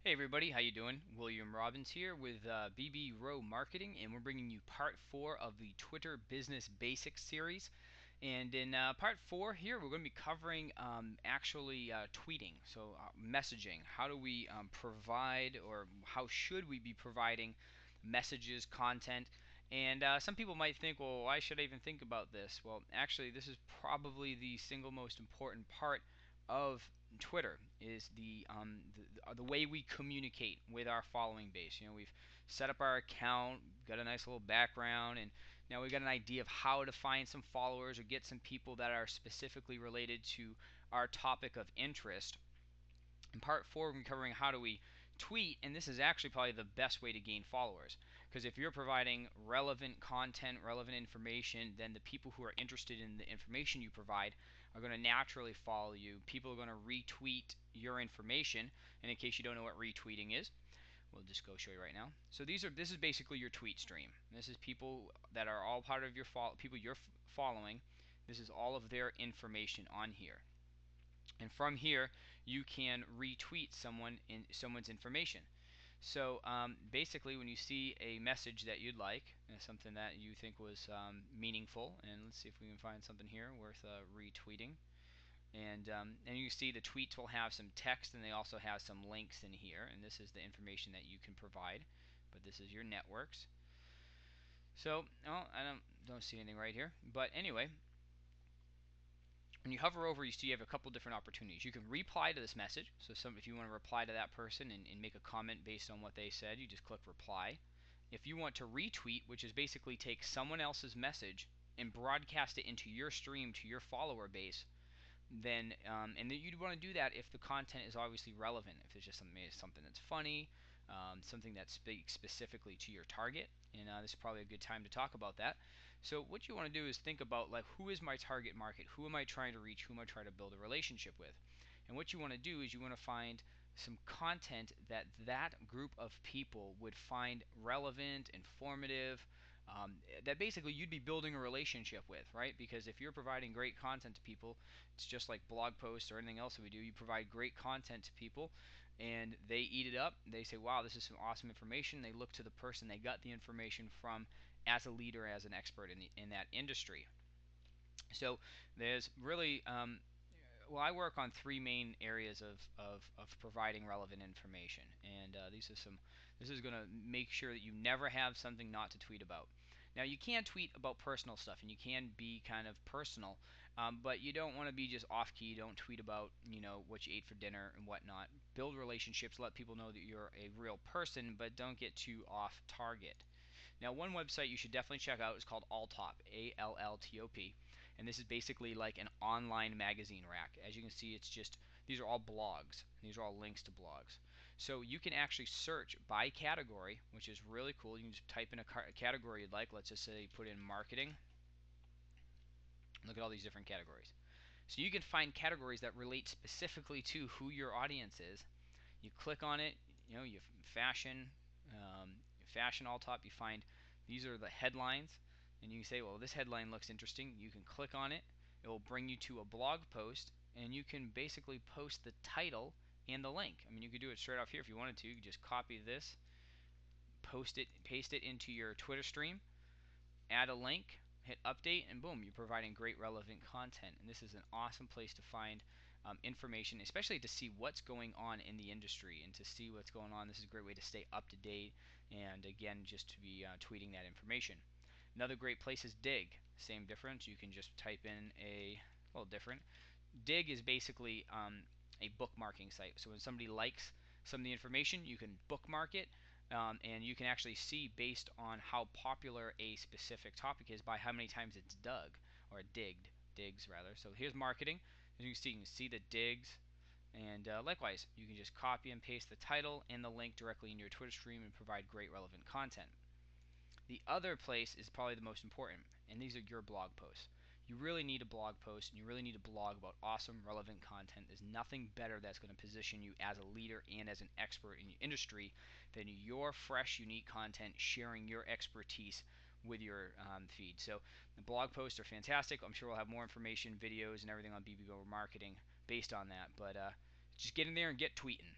Hey everybody, how you doing? William Robbins here with BB Row Marketing, and we're bringing you part 4 of the Twitter Business Basics series. And in part 4 here, we're going to be covering actually tweeting, so messaging. How do we provide, or how should we be providing messages, content? And some people might think, well, why should I even think about this? Well, actually, this is probably the single most important part of Twitter is the way we communicate with our following base. We've set up our account, got a nice little background, and now we've got an idea of how to find some followers or get some people that are specifically related to our topic of interest. In part 4, we're covering how do we tweet, and this is actually probably the best way to gain followers. Because if you're providing relevant content, relevant information, then the people who are interested in the information you provide are going to naturally follow you. People are going to retweet your information. And in case you don't know what retweeting is, we'll just go show you right now. So this is basically your tweet stream. This is people that are all part of your people you're following. This is all of their information on here. And from here, you can retweet someone's information. So basically, when you see a message that you'd like, something that you think was meaningful, and let's see if we can find something here worth retweeting. And you see the tweets will have some text, and they also have some links in here. And this is the information that you can provide. But this is your networks. So I don't see anything right here. But anyway, when you hover over, you see you have a couple different opportunities. You can reply to this message. So if you want to reply to that person and make a comment based on what they said, you just click reply. If you want to retweet, which is basically take someone else's message and broadcast it into your stream to your follower base, then and then you'd want to do that if the content is obviously relevant. If it's just something that's funny, something that speaks specifically to your target, and this is probably a good time to talk about that. So what you want to do is think about, like, who is my target market? Who am I trying to reach? Who am I trying to build a relationship with? And what you want to do is you want to find some content that group of people would find relevant, informative, that basically you'd be building a relationship with, right? Because if you're providing great content to people, it's just like blog posts or anything else that we do. You provide great content to people, and they eat it up. They say, wow, this is some awesome information. They look to the person they got the information from as a leader, as an expert in that industry. So there's really well, I work on three main areas of providing relevant information, and these are some. This is going to make sure that you never have something not to tweet about. Now, you can tweet about personal stuff, and you can be kind of personal, but you don't want to be just off key. Don't tweet about what you ate for dinner and whatnot. Build relationships, let people know that you're a real person, but don't get too off target. Now, one website you should definitely check out is called Alltop, ALLTOP, and this is basically like an online magazine rack. As you can see, it's just these are all blogs. These are all links to blogs. So you can actually search by category, which is really cool. You can just type in a category you'd like. Let's just say put in marketing. Look at all these different categories. So you can find categories that relate specifically to who your audience is. You click on it, you fashion Alltop, you find these are the headlines, and you can say, well, this headline looks interesting. You can click on it. It will bring you to a blog post, and you can basically post the title and the link. I mean, you could do it straight off here if you wanted to. You could just copy this, paste it into your Twitter stream, add a link, hit update, and boom, you're providing great relevant content. And this is an awesome place to find information, especially to see what's going on in the industry and to see what's going on. This is a great way to stay up to date, and again, just to be tweeting that information. Another great place is Dig. Same difference. You can just type in a little different. Dig is basically a bookmarking site. So when somebody likes some of the information, you can bookmark it, and you can actually see based on how popular a specific topic is by how many times it's dug or digs rather. So here's marketing. As you can see the digs, and likewise, you can just copy and paste the title and the link directly in your Twitter stream and provide great relevant content. The other place is probably the most important, and these are your blog posts. You really need a blog post, and you really need a blog about awesome, relevant content. There's nothing better that's going to position you as a leader and as an expert in your industry than your fresh, unique content sharing your expertise with your feed. So the blog posts are fantastic. I'm sure we'll have more information, videos, and everything on BB Go Marketing based on that. But just get in there and get tweeting.